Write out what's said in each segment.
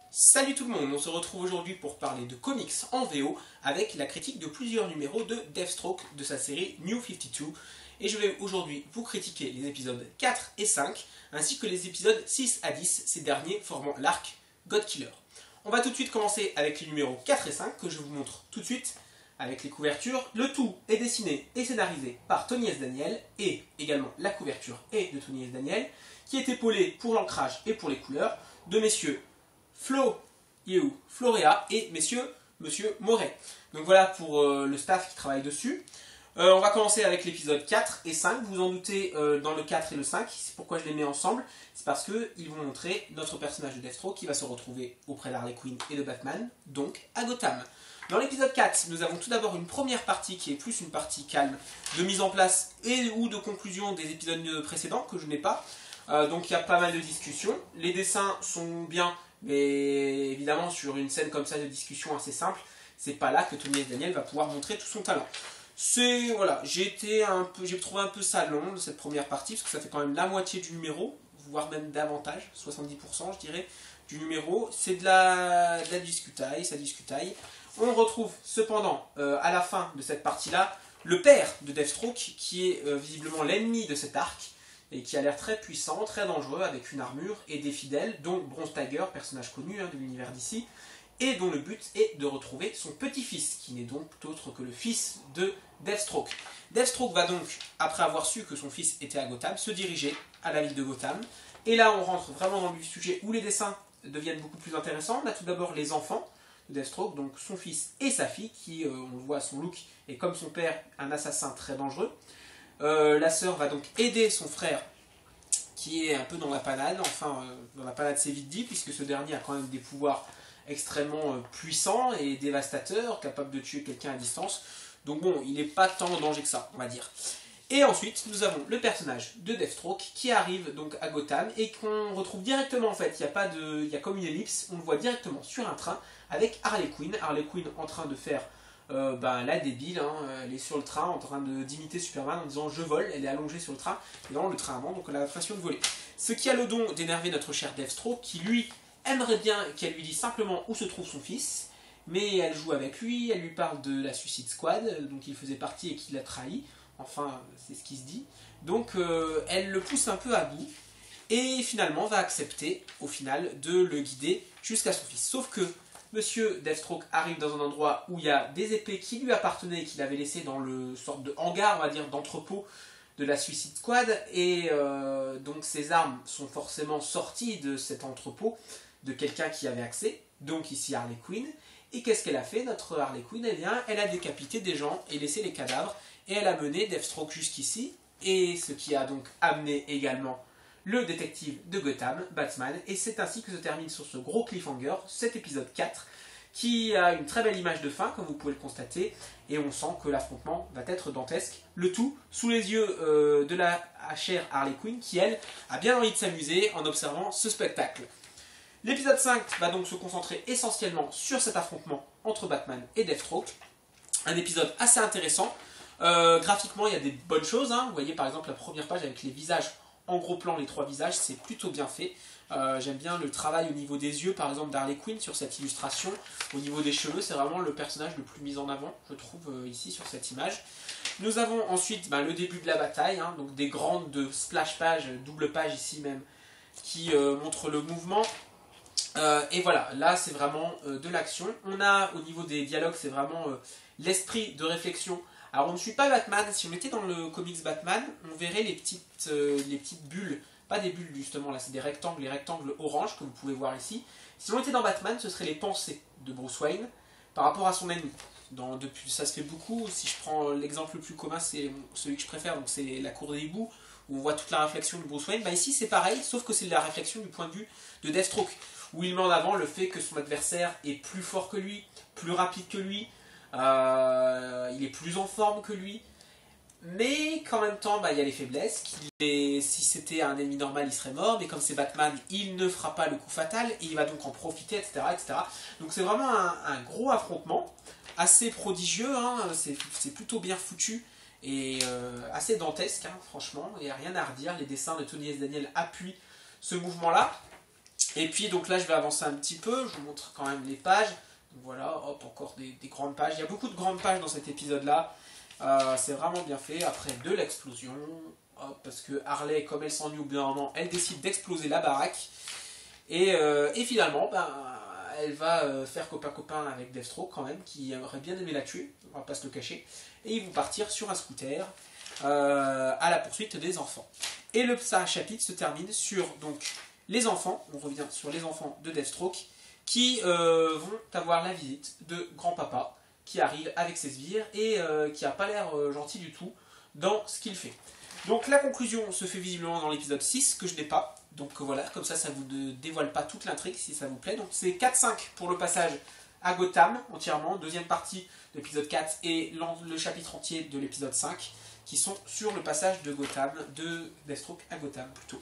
Salut tout le monde, on se retrouve aujourd'hui pour parler de comics en VO avec la critique de plusieurs numéros de Deathstroke de sa série New 52 et je vais aujourd'hui vous critiquer les épisodes 4 et 5 ainsi que les épisodes 6 à 10, ces derniers formant l'arc God Killer. On va tout de suite commencer avec les numéros 4 et 5 que je vous montre tout de suite avec les couvertures. Le tout est dessiné et scénarisé par Tony S. Daniel et également la couverture est de Tony S. Daniel qui est épaulé pour l'ancrage et pour les couleurs de messieurs Florea et monsieur Moret. Donc voilà pour le staff qui travaille dessus. On va commencer avec l'épisode 4 et 5. Vous vous en doutez, dans le 4 et le 5, c'est pourquoi je les mets ensemble. C'est parce qu'ils vont montrer notre personnage de Deathstroke qui va se retrouver auprès d'Harley Quinn et de Batman, donc à Gotham. Dans l'épisode 4, nous avons tout d'abord une première partie qui est plus une partie calme de mise en place et ou de conclusion des épisodes précédents que je n'ai pas. Donc il y a pas mal de discussions. Les dessins sont bien, mais évidemment sur une scène comme ça de discussion assez simple, c'est pas là que Tony S. Daniel va pouvoir montrer tout son talent. C'est voilà, j'ai trouvé un peu ça long de cette première partie parce que ça fait quand même la moitié du numéro, voire même davantage, 70% je dirais du numéro. C'est de la discutaille, ça discutaille. On retrouve cependant à la fin de cette partie-là le père de Deathstroke qui est visiblement l'ennemi de cet arc et qui a l'air très puissant, très dangereux, avec une armure et des fidèles, dont Bronze Tiger, personnage connu de l'univers d'ici, et dont le but est de retrouver son petit-fils, qui n'est donc autre que le fils de Deathstroke. Deathstroke va donc, après avoir su que son fils était à Gotham, se diriger à la ville de Gotham, et là on rentre vraiment dans le sujet où les dessins deviennent beaucoup plus intéressants. On a tout d'abord les enfants de Deathstroke, donc son fils et sa fille, qui, on le voit à son look, est comme son père, un assassin très dangereux. La sœur va donc aider son frère qui est un peu dans la panade, dans la panade c'est vite dit puisque ce dernier a quand même des pouvoirs extrêmement puissants et dévastateurs, capables de tuer quelqu'un à distance. Donc bon, il n'est pas tant en danger que ça, on va dire. Et ensuite, nous avons le personnage de Deathstroke qui arrive donc à Gotham et qu'on retrouve directement en fait, il y a comme une ellipse, on le voit directement sur un train avec Harley Quinn en train de faire la débile, elle est sur le train en train d'imiter Superman en disant je vole, elle est allongée sur le train, et dans le train avant, donc elle a l'impression de voler. Ce qui a le don d'énerver notre cher Deathstroke qui lui aimerait bien qu'elle lui dise simplement où se trouve son fils, mais elle joue avec lui, elle lui parle de la Suicide Squad, dont il faisait partie et qu'il l'a trahi, enfin c'est ce qui se dit, donc elle le pousse un peu à bout, et finalement va accepter au final de le guider jusqu'à son fils. Sauf que Monsieur Deathstroke arrive dans un endroit où il y a des épées qui lui appartenaient et qu'il avait laissées dans le sorte de hangar, on va dire, d'entrepôt de la Suicide Squad. Et donc ces armes sont forcément sorties de cet entrepôt de quelqu'un qui avait accès, donc ici Harley Quinn. Et qu'est-ce qu'elle a fait, notre Harley Quinn? Eh bien, elle a décapité des gens et laissé les cadavres. Et elle a mené Deathstroke jusqu'ici. Et ce qui a donc amené également le détective de Gotham, Batman, et c'est ainsi que se termine sur ce gros cliffhanger, cet épisode 4, qui a une très belle image de fin, comme vous pouvez le constater, et on sent que l'affrontement va être dantesque, le tout sous les yeux de la chère Harley Quinn, qui elle, a bien envie de s'amuser en observant ce spectacle. L'épisode 5 va donc se concentrer essentiellement sur cet affrontement entre Batman et Deathstroke, un épisode assez intéressant. Graphiquement, il y a des bonnes choses, vous voyez par exemple la première page avec les visages en gros plan, les trois visages, c'est plutôt bien fait. J'aime bien le travail au niveau des yeux, par exemple, d'Harley Quinn sur cette illustration. Au niveau des cheveux, c'est vraiment le personnage le plus mis en avant, je trouve, ici, sur cette image. Nous avons ensuite le début de la bataille, donc des grandes splash pages, double page ici même, qui montrent le mouvement. Et voilà, là, c'est vraiment de l'action. On a, au niveau des dialogues, c'est vraiment l'esprit de réflexion. Alors on ne suit pas Batman, si on était dans le comics Batman, on verrait les petites bulles, pas des bulles justement, là c'est des rectangles, les rectangles orange que vous pouvez voir ici. Si on était dans Batman, ce seraient les pensées de Bruce Wayne par rapport à son ennemi. Ça se fait beaucoup, si je prends l'exemple le plus commun, c'est celui que je préfère, donc c'est la cour des hiboux, où on voit toute la réflexion de Bruce Wayne. Ici c'est pareil, sauf que c'est la réflexion du point de vue de Deathstroke, où il met en avant le fait que son adversaire est plus fort que lui, plus rapide que lui, il est plus en forme que lui, mais qu'en même temps il y a les faiblesses, si c'était un ennemi normal il serait mort, mais comme c'est Batman il ne fera pas le coup fatal et il va donc en profiter, etc. etc. Donc c'est vraiment un gros affrontement, assez prodigieux, c'est plutôt bien foutu et assez dantesque, franchement, il n'y a rien à redire, les dessins de Tony S. Daniel appuient ce mouvement là. Et puis donc là je vais avancer un petit peu, je vous montre quand même les pages. Donc voilà, hop, encore des grandes pages. Il y a beaucoup de grandes pages dans cet épisode-là. C'est vraiment bien fait. Après de l'explosion, hop, parce que Harley, comme elle s'ennuie au bout d'un moment, elle décide d'exploser la baraque. Et finalement, elle va faire copain-copain avec Deathstroke quand même, qui aurait bien aimé la tuer, on va pas se le cacher. Et ils vont partir sur un scooter à la poursuite des enfants. Et le chapitre se termine sur donc, les enfants, on revient sur les enfants de Deathstroke, qui vont avoir la visite de grand-papa, qui arrive avec ses sbires et qui n'a pas l'air gentil du tout dans ce qu'il fait. Donc la conclusion se fait visiblement dans l'épisode 6, que je n'ai pas. Donc voilà, comme ça vous ne dévoile pas toute l'intrigue si ça vous plaît. Donc c'est 4-5 pour le passage à Gotham entièrement, deuxième partie de l'épisode 4 et le chapitre entier de l'épisode 5 qui sont sur le passage de Gotham, de Deathstroke à Gotham plutôt.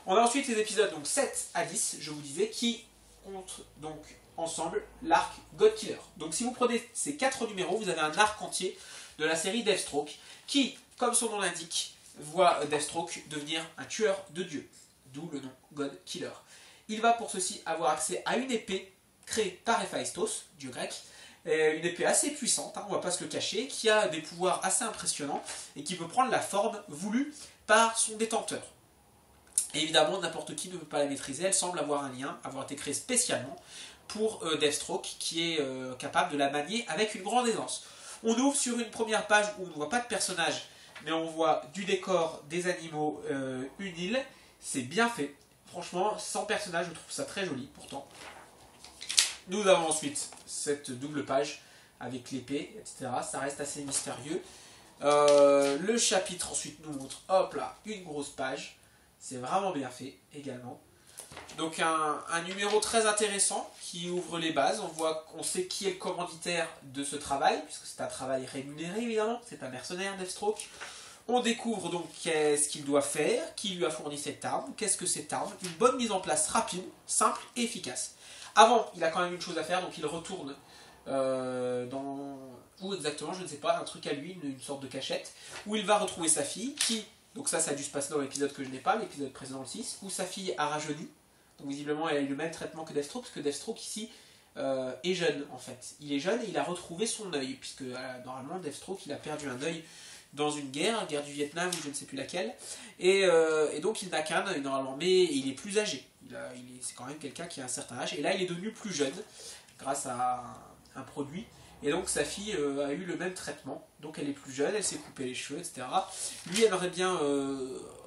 On a ensuite les épisodes donc 7 à 10, je vous disais, qui comptent donc ensemble l'arc God Killer. Donc si vous prenez ces 4 numéros, vous avez un arc entier de la série Deathstroke qui, comme son nom l'indique, voit Deathstroke devenir un tueur de dieux. D'où le nom God Killer. Il va pour ceci avoir accès à une épée créée par Héphaïstos, dieu grec, une épée assez puissante, on ne va pas se le cacher, qui a des pouvoirs assez impressionnants et qui peut prendre la forme voulue par son détenteur. Et évidemment, n'importe qui ne peut pas la maîtriser, elle semble avoir un lien, avoir été créée spécialement pour Deathstroke, qui est capable de la manier avec une grande aisance. On ouvre sur une première page où on ne voit pas de personnage, mais on voit du décor, des animaux, une île. C'est bien fait. Franchement, sans personnage, je trouve ça très joli, pourtant. Nous avons ensuite cette double page avec l'épée, etc. Ça reste assez mystérieux. Le chapitre ensuite nous montre, hop là, une grosse page. C'est vraiment bien fait également. Donc un numéro très intéressant qui ouvre les bases. On sait qui est le commanditaire de ce travail, puisque c'est un travail rémunéré évidemment. C'est un mercenaire, Deathstroke. On découvre donc qu'est-ce qu'il doit faire, qui lui a fourni cette arme, qu'est-ce que cette arme, une bonne mise en place rapide, simple et efficace. Avant, il a quand même une chose à faire, donc il retourne dans... Où exactement, je ne sais pas, un truc à lui, une sorte de cachette, où il va retrouver sa fille, qui... Donc ça a dû se passer dans l'épisode que je n'ai pas, l'épisode précédent le 6, où sa fille a rajeuni. Donc visiblement, elle a eu le même traitement que Deathstroke, parce que Deathstroke ici est jeune en fait. Il est jeune et il a retrouvé son œil, puisque normalement Deathstroke, il a perdu un œil dans une guerre du Vietnam ou je ne sais plus laquelle, et donc il n'a qu'un œil normalement, mais il est plus âgé, c'est quand même quelqu'un qui a un certain âge, et là il est devenu plus jeune, grâce à un produit, et donc sa fille a eu le même traitement, donc elle est plus jeune, elle s'est coupé les cheveux, etc. Lui aimerait bien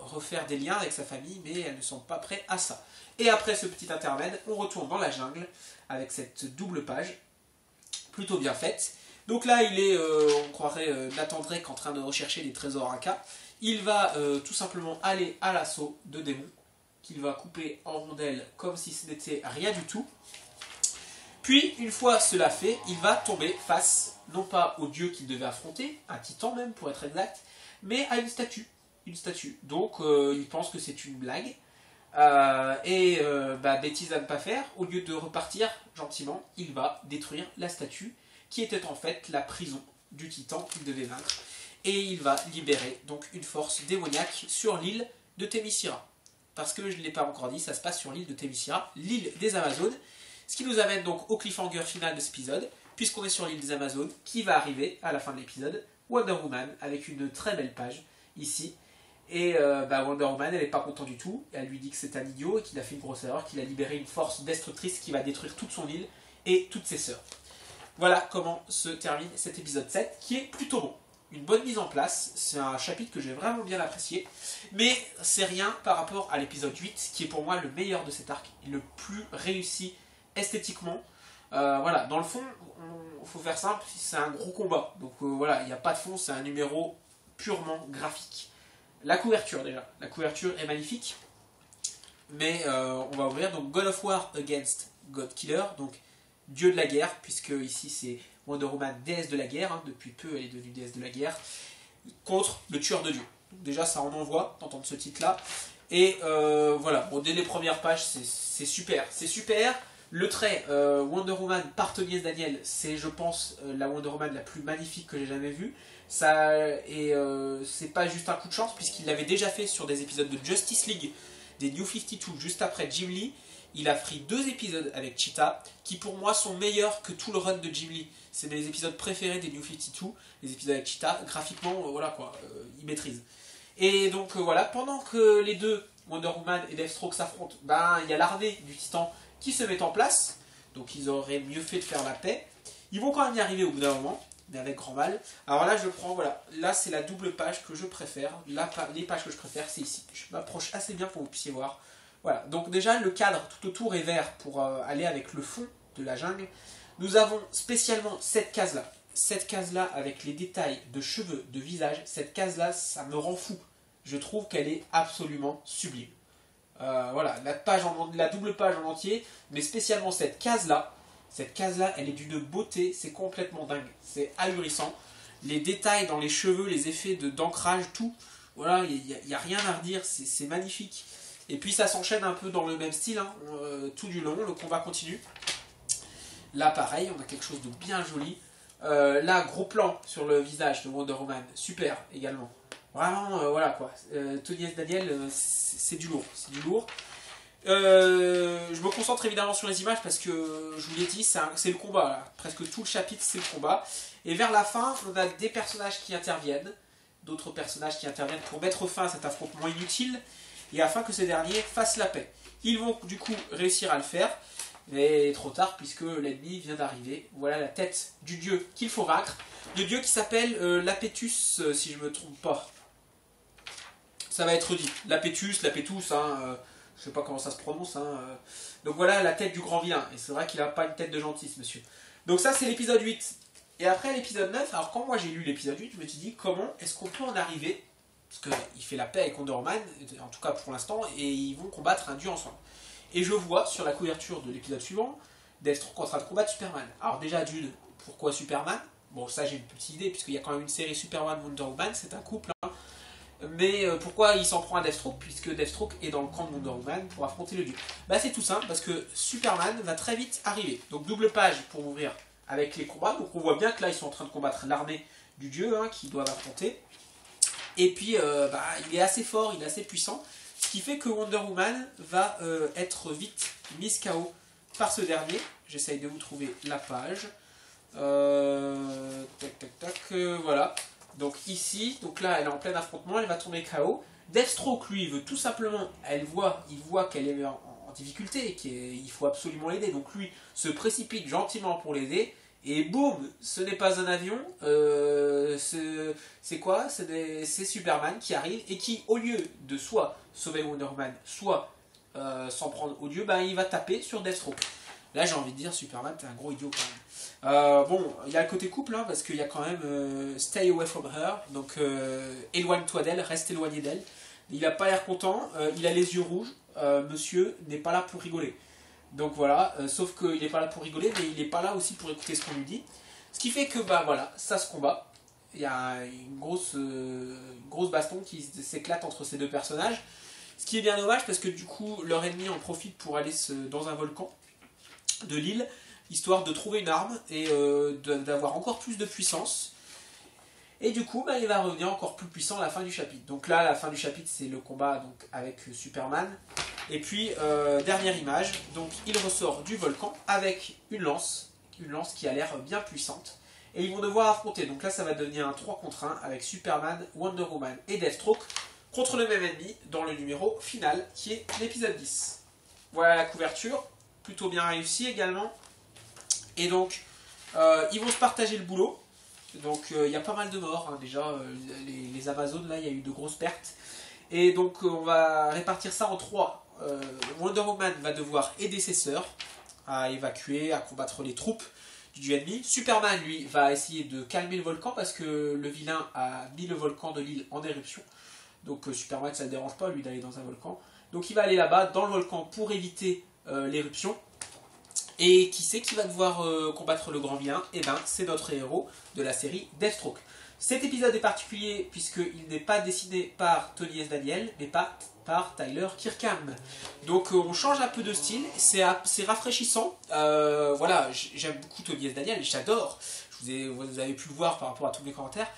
refaire des liens avec sa famille, mais elle ne semble pas prête à ça. Et après ce petit intermède, on retourne dans la jungle, avec cette double page, plutôt bien faite. Donc là, il est, on croirait, Nathan Drake en train de rechercher des trésors Inca. Il va tout simplement aller à l'assaut de démons, qu'il va couper en rondelles comme si ce n'était rien du tout. Puis, une fois cela fait, il va tomber face, non pas au dieu qu'il devait affronter, un titan même pour être exact, mais à une statue. Une statue. Donc, il pense que c'est une blague. Bêtise à ne pas faire, au lieu de repartir gentiment, il va détruire la statue, qui était en fait la prison du titan qu'il devait vaincre. Et il va libérer donc une force démoniaque sur l'île de Themyscira. Parce que je ne l'ai pas encore dit, ça se passe sur l'île de Themyscira, l'île des Amazones. Ce qui nous amène donc au cliffhanger final de cet épisode, puisqu'on est sur l'île des Amazones, qui va arriver à la fin de l'épisode, Wonder Woman, avec une très belle page, ici. Et Wonder Woman, elle n'est pas contente du tout, elle lui dit que c'est un idiot et qu'il a fait une grosse erreur, qu'il a libéré une force destructrice qui va détruire toute son île et toutes ses sœurs. Voilà comment se termine cet épisode 7, qui est plutôt bon. Une bonne mise en place, c'est un chapitre que j'ai vraiment bien apprécié, mais c'est rien par rapport à l'épisode 8, qui est pour moi le meilleur de cet arc, le plus réussi esthétiquement. Voilà, dans le fond, il faut faire simple, c'est un gros combat, donc voilà, il n'y a pas de fond, c'est un numéro purement graphique. La couverture déjà, la couverture est magnifique, mais on va ouvrir donc God of War Against God Killer, donc dieu de la guerre, puisque ici c'est Wonder Woman, déesse de la guerre, hein, depuis peu elle est devenue déesse de la guerre, contre le tueur de dieu. Donc déjà ça en envoie d'entendre ce titre là, et voilà, bon, dès les premières pages c'est super, c'est super. Le trait Wonder Woman par Tony S. Daniel, c'est je pense la Wonder Woman la plus magnifique que j'ai jamais vue. Et c'est pas juste un coup de chance, puisqu'il l'avait déjà fait sur des épisodes de Justice League, des New 52, juste après Jim Lee. il a pris 2 épisodes avec Cheetah, qui pour moi sont meilleurs que tout le run de Jim Lee. C'est mes épisodes préférés des New 52, les épisodes avec Cheetah. Graphiquement, voilà quoi, il maîtrise. Et donc voilà, pendant que les deux, Wonder Woman et Deathstroke s'affrontent, ben il y a l'armée du Titan qui se met en place. Donc ils auraient mieux fait de faire la paix. Ils vont quand même y arriver au bout d'un moment, mais avec grand mal. Alors là je prends, voilà, là c'est la double page que je préfère. Là, les pages que je préfère c'est ici. Je m'approche assez bien pour que vous puissiez voir. Voilà, donc déjà le cadre tout autour est vert pour aller avec le fond de la jungle. Nous avons spécialement cette case-là. Cette case-là avec les détails de cheveux, de visage. Cette case-là, ça me rend fou. Je trouve qu'elle est absolument sublime. Voilà, la double page en entier, mais spécialement cette case-là. Cette case-là, elle est d'une beauté, c'est complètement dingue. C'est ahurissant. Les détails dans les cheveux, les effets d'ancrage, tout. Voilà, il n'y a rien à redire, c'est magnifique. Et puis ça s'enchaîne un peu dans le même style, hein, tout du long, le combat continue. Là pareil, on a quelque chose de bien joli. Là, gros plan sur le visage de Wonder Woman, super également. Vraiment, voilà quoi. Tony S. Daniel, c'est du lourd. C'est du lourd. Je me concentre évidemment sur les images parce que, je vous l'ai dit, c'est le combat. Là. Presque tout le chapitre, c'est le combat. Et vers la fin, on a des personnages qui interviennent. D'autres personnages qui interviennent pour mettre fin à cet affrontement inutile. Et afin que ces derniers fassent la paix. Ils vont du coup réussir à le faire. Mais trop tard puisque l'ennemi vient d'arriver. Voilà la tête du dieu qu'il faut vaincre. Le dieu qui s'appelle Lapétus, si je ne me trompe pas. Ça va être dit. Lapétus, Lapétus, hein, je sais pas comment ça se prononce. Hein, Donc voilà la tête du grand vilain. Et c'est vrai qu'il n'a pas une tête de gentil ce monsieur. Donc ça c'est l'épisode 8. Et après l'épisode 9, alors quand moi j'ai lu l'épisode 8, je me suis dit comment est-ce qu'on peut en arriver, parce qu'il fait la paix avec Wonder Woman, en tout cas pour l'instant, et ils vont combattre un dieu ensemble. Et je vois sur la couverture de l'épisode suivant, Deathstroke en train de combattre Superman. Alors déjà d'une, pourquoi Superman? Bon ça j'ai une petite idée, puisqu'il y a quand même une série Superman Wonder Woman, c'est un couple. Hein. Mais pourquoi il s'en prend à Deathstroke? Puisque Deathstroke est dans le camp de Wonder Woman pour affronter le dieu. Bah c'est tout simple, parce que Superman va très vite arriver. Donc double page pour ouvrir avec les combats. Donc on voit bien que là ils sont en train de combattre l'armée du dieu, hein, qui doivent affronter. Et puis il est assez fort, il est assez puissant. Ce qui fait que Wonder Woman va être vite mise KO par ce dernier. J'essaye de vous trouver la page. Tac, tac, tac, voilà. Donc ici, donc là elle est en plein affrontement, elle va tomber KO. Deathstroke lui veut tout simplement, il voit qu'elle est en difficulté et qu'il faut absolument l'aider. Donc lui se précipite gentiment pour l'aider. Et boum, ce n'est pas un avion, c'est quoi? C'est Superman qui arrive et qui, au lieu de soit sauver Wonder Woman, soit s'en prendre au dieu, ben, il va taper sur Deathstroke. Là j'ai envie de dire, Superman t'es un gros idiot quand même. Bon, il y a le côté couple, hein, parce qu'il y a quand même Stay away from her, donc éloigne-toi d'elle, reste éloigné d'elle. Il n'a pas l'air content, il a les yeux rouges, monsieur n'est pas là pour rigoler. Donc voilà, sauf qu'il n'est pas là pour rigoler, mais il n'est pas là aussi pour écouter ce qu'on lui dit. Ce qui fait que, bah voilà, ça se combat. Il y a une grosse baston qui s'éclate entre ces deux personnages. Ce qui est bien dommage parce que du coup, leur ennemi en profite pour aller dans un volcan de l'île, histoire de trouver une arme et d'avoir encore plus de puissance. Et du coup, bah, il va revenir encore plus puissant à la fin du chapitre. Donc là, la fin du chapitre, c'est le combat donc, avec Superman. Et puis, dernière image, donc il ressort du volcan avec une lance qui a l'air bien puissante. Et ils vont devoir affronter, donc là ça va devenir un 3 contre 1 avec Superman, Wonder Woman et Deathstroke contre le même ennemi dans le numéro final qui est l'épisode 10. Voilà la couverture, plutôt bien réussie également. Et donc, ils vont se partager le boulot. Donc il y a pas mal de morts, hein, déjà, les Amazones, là il y a eu de grosses pertes. Et donc on va répartir ça en 3. Wonder Woman va devoir aider ses sœurs à évacuer, à combattre les troupes du dieu ennemi. Superman, lui, va essayer de calmer le volcan parce que le vilain a mis le volcan de l'île en éruption. Donc Superman, ça ne le dérange pas, lui, d'aller dans un volcan. Donc il va aller là-bas, dans le volcan, pour éviter l'éruption. Et qui c'est qui va devoir combattre le grand vilain? Eh ben, c'est notre héros de la série Deathstroke. Cet épisode est particulier puisqu'il n'est pas dessiné par Tony S. Daniel, mais pas par Tyler Kirkham. Donc on change un peu de style, c'est rafraîchissant. Voilà, j'aime beaucoup Tony S. Daniel, j'adore. Vous avez pu le voir par rapport à tous mes commentaires.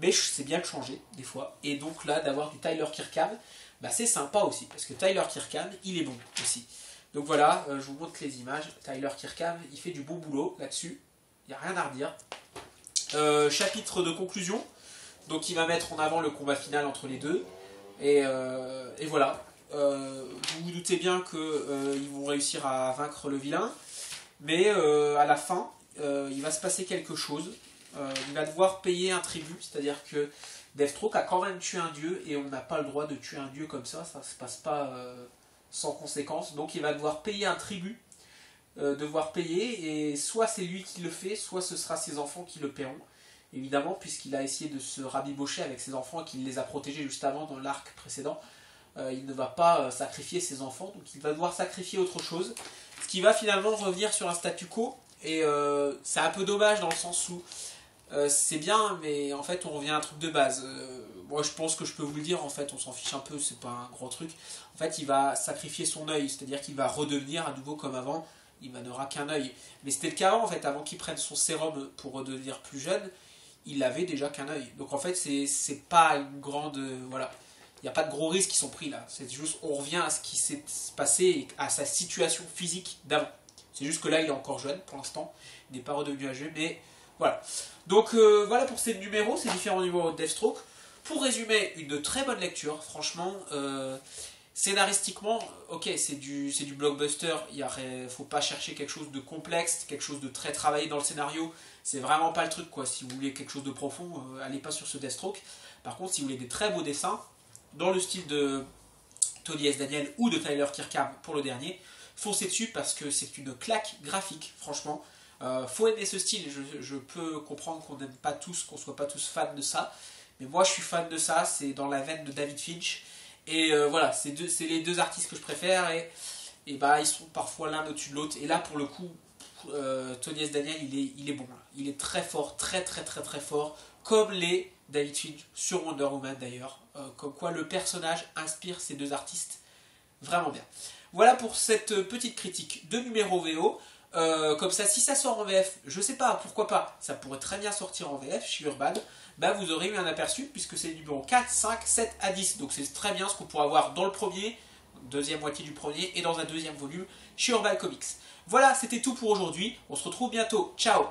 Mais c'est bien de changer, des fois. Et donc là, d'avoir du Tyler Kirkham, bah, c'est sympa aussi. Parce que Tyler Kirkham, il est bon aussi. Donc voilà, je vous montre les images. Tyler Kirkham, il fait du bon boulot là-dessus. Il n'y a rien à redire. Chapitre de conclusion. Donc il va mettre en avant le combat final entre les deux. Et voilà. Vous vous doutez bien qu'ils vont réussir à vaincre le vilain. Mais à la fin, il va se passer quelque chose. Il va devoir payer un tribut. C'est-à-dire que Deathstroke a quand même tué un dieu. Et on n'a pas le droit de tuer un dieu comme ça. Ça ne se passe pas sans conséquence. Donc il va devoir payer un tribut. Devoir payer. Et soit c'est lui qui le fait, soit ce sera ses enfants qui le paieront. Évidemment, puisqu'il a essayé de se rabibocher avec ses enfants et qu'il les a protégés juste avant dans l'arc précédent, il ne va pas sacrifier ses enfants, donc il va devoir sacrifier autre chose, ce qui va finalement revenir sur un statu quo, et c'est un peu dommage dans le sens où c'est bien, mais en fait on revient à un truc de base. Moi je pense que je peux vous le dire, en fait on s'en fiche un peu, c'est pas un gros truc. En fait il va sacrifier son œil, c'est-à-dire qu'il va redevenir à nouveau comme avant, il n'aura qu'un œil. Mais c'était le cas avant, en fait, avant qu'il prenne son sérum pour redevenir plus jeune, il avait déjà qu'un œil. Donc en fait, c'est pas une grande. Voilà. Il n'y a pas de gros risques qui sont pris là. C'est juste, on revient à ce qui s'est passé, à sa situation physique d'avant. C'est juste que là, il est encore jeune pour l'instant. Il n'est pas redevenu âgé, mais voilà. Donc voilà pour ces numéros, ces différents numéros de Deathstroke. Pour résumer, une très bonne lecture, franchement. Scénaristiquement, ok, c'est du blockbuster, il ne faut pas chercher quelque chose de complexe, quelque chose de très travaillé dans le scénario, c'est vraiment pas le truc quoi. Si vous voulez quelque chose de profond, allez pas sur ce Deathstroke. Par contre, si vous voulez des très beaux dessins, dans le style de Tony S. Daniel ou de Tyler Kirkham pour le dernier, foncez dessus parce que c'est une claque graphique, franchement. Faut aimer ce style, je peux comprendre qu'on n'aime pas tous, qu'on soit pas tous fans de ça, mais moi je suis fan de ça, c'est dans la veine de David Finch. Et voilà, c'est les deux artistes que je préfère et bah, ils sont parfois l'un au-dessus de l'autre. Et là, pour le coup, Tony S. Daniel, il est bon. Là. Il est très fort, très fort, comme les David Finch sur Wonder Woman d'ailleurs. Comme quoi le personnage inspire ces deux artistes vraiment bien. Voilà pour cette petite critique de numéro VO. Comme ça, si ça sort en VF, je sais pas, pourquoi pas, ça pourrait très bien sortir en VF chez Urban, bah vous aurez eu un aperçu puisque c'est le numéro 4, 5, 7 à 10. Donc c'est très bien ce qu'on pourra voir dans le premier, deuxième moitié du premier et dans un deuxième volume chez Urban Comics. Voilà, c'était tout pour aujourd'hui. On se retrouve bientôt. Ciao!